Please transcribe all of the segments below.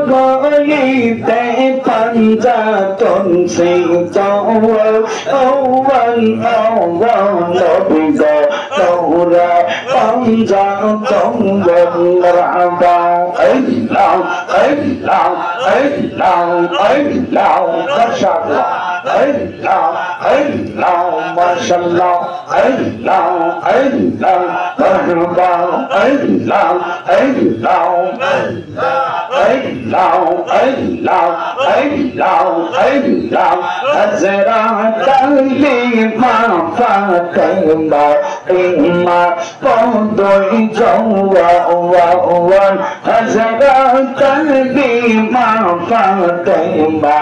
গইতে পাঞ্জাতন সেই জওয়াল আওয়াল নবী গো তোরা পাঞ্জাতন মারহাবা আল্লাহ আল্লাহ আল্লাহ আল্লাহ মাশাআল্লাহ আল্লাহ আল্লাহ মাশাআল্লাহ আল্লাহ আল্লাহ মারহাবা আল্লাহ আল্লাহ আল্লাহ আল্লাহ আল্লাহ আল্লাহ হযরত আলী মা ফাতেমা ইমা পদই জওয়ান হযরত আলী মা ফাতেমা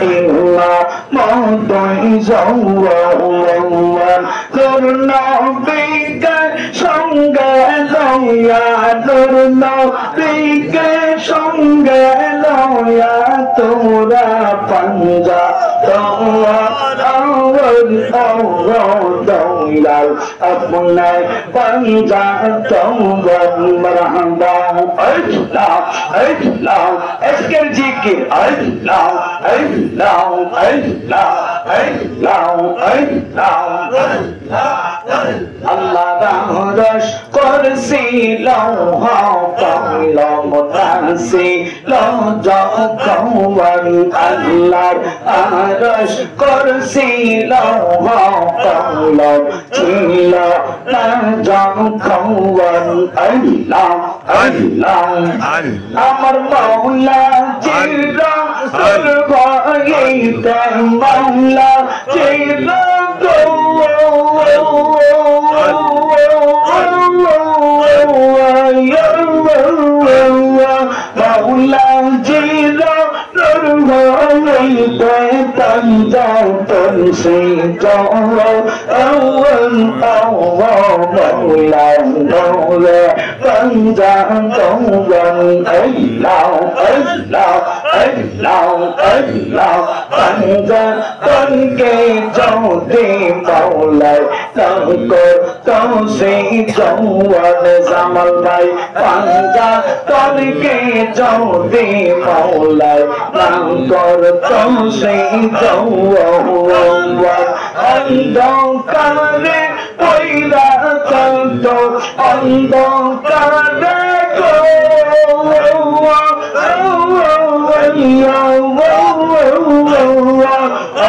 ইমা পদই জওয়ান তোর নবীকে সঙ্গে লইয়া তোর নবীকে সঙ্গে লইয়া তোরা পাঞ্জা দৌলাল আপনার পাঞ্জা মারহাবা আল্লাহ আল্লাহ আজকের জিকির আল্লাহ আল্লাহ আল্লাহ আল্লাহ আল্লাহ আল্লাহ রস করছি লৌহ কলম রাশি লৌজকওয়ান আল্লাহর আরশ করছি লৌহ কলম ছিল লৌজকওয়ান আল্লাহ আল্লাহ আমার মাওলা জিরা সর্বইতে মাওলা জিরা পাঞ্জাতন সেই জওয়ান মৌলা মৌলা পাঞ্জাতন আল্লাহ আল্লাহ আল্লাহ আল্লাহ পাঞ্জাতনকে যদি মাওলায় তঙ্কর তো সেই জওয়ান জামাল ভাই পাঞ্জাতনকে যদি মাওলায় তঙ্কর তো সেই জওয়ান অন্ধকারে পয়রা কান্ত অন্ধকারে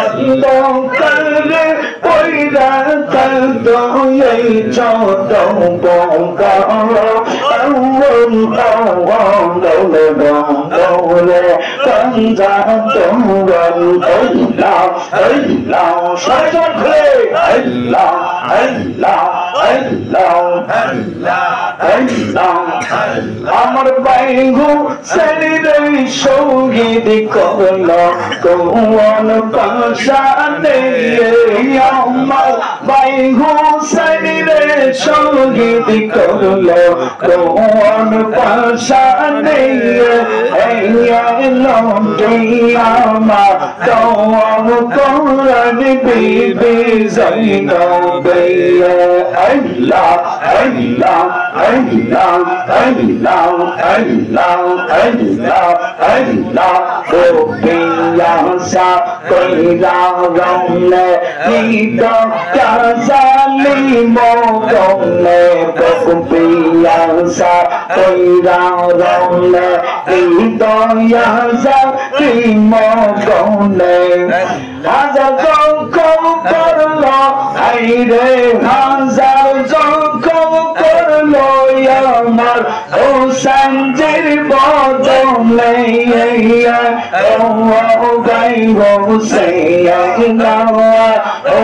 অন্ধকারে পয়রা কান্ত এই ছোট আমার বাইগু শরীরে শহীদ করল কোন পাশানে আমার বাইগু শরীরে শহীদ করল কোন পাশানে আমার দম কোরআন বিবি জৈনব আল্লাহ আল্লাহ আল্লাহ আল্লাহ আল্লাহ আল্লাহ আল্লাহ গোপিয়াসা কইরা রমলে নিদ কাজালি মোগলে গোপিয়াসা কইরা রমলে নিদ ইয়াজালি মোগলে হাজার জখম করলো আইরে হাজার জখম করলো আমার হোসেনজির বদলে ও গাই হোসেন ও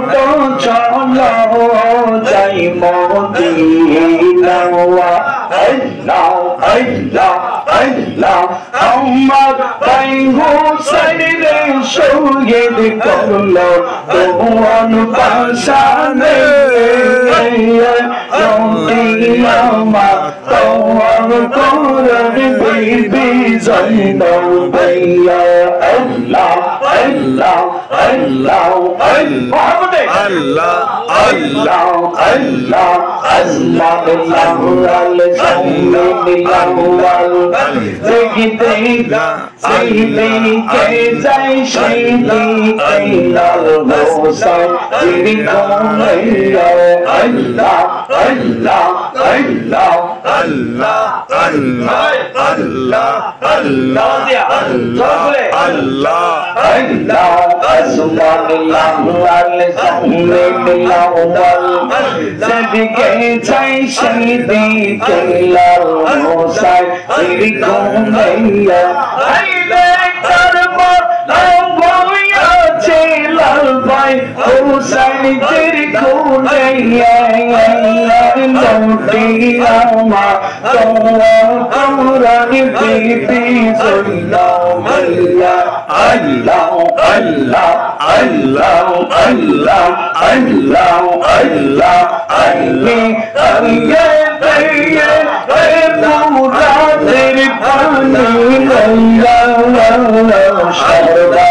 তো চলো যাই মদিনা আল্লাহ আল্লাহ আল্লাহ আমার ভাই হোসেনের শহীদ করলো কোন পাশানে আমার তোমার কোরআন বিবি জৈনব আল্লাহ Allah Allah Muhammad Allah Allah Allah Asma'ullah al-Samillah Sayyidina Sayyidina Jai Sayyidina al-Husayn Allah Allah Allah Allah Allah Allah Allah Allah Allah Asma'ullah al-Samillah Sayyidina Jai Sayyidina al-Husayn Husayn तेरी कोनैया लौटिया माँ तुम्हारी बीबी सुनो मैया अल्लाह अल्लाह अल्लाह अल्लाह अल्लाह अल्लाह अल्लाह पूरा तेरी पानी मैया शरदा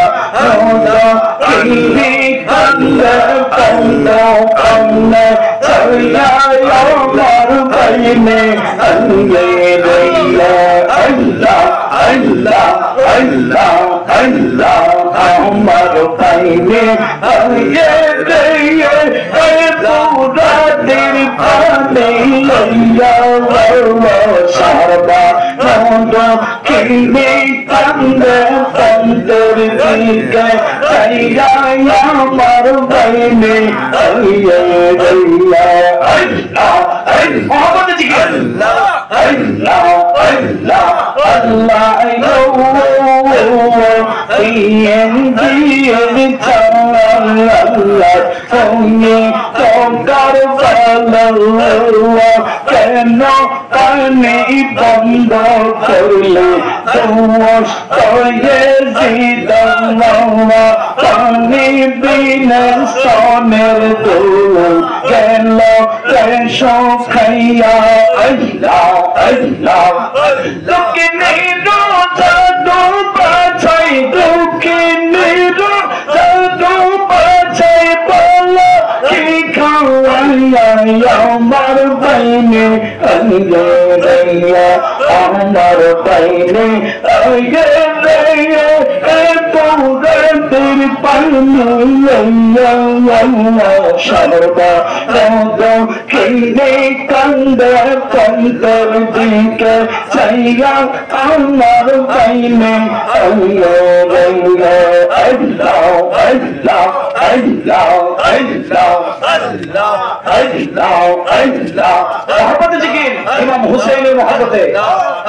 Imam Hussein Muhammad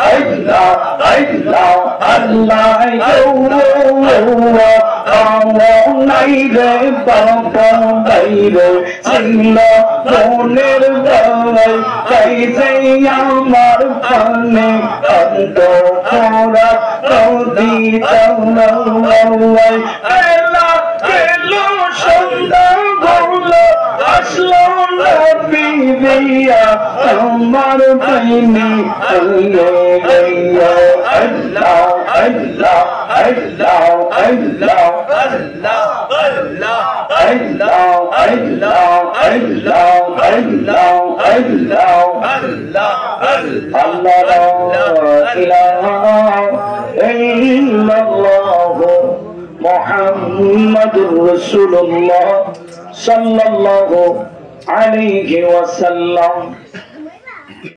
Allah Allah Allah Muhammadur Rasulullah sallallahu alaihi wasallam.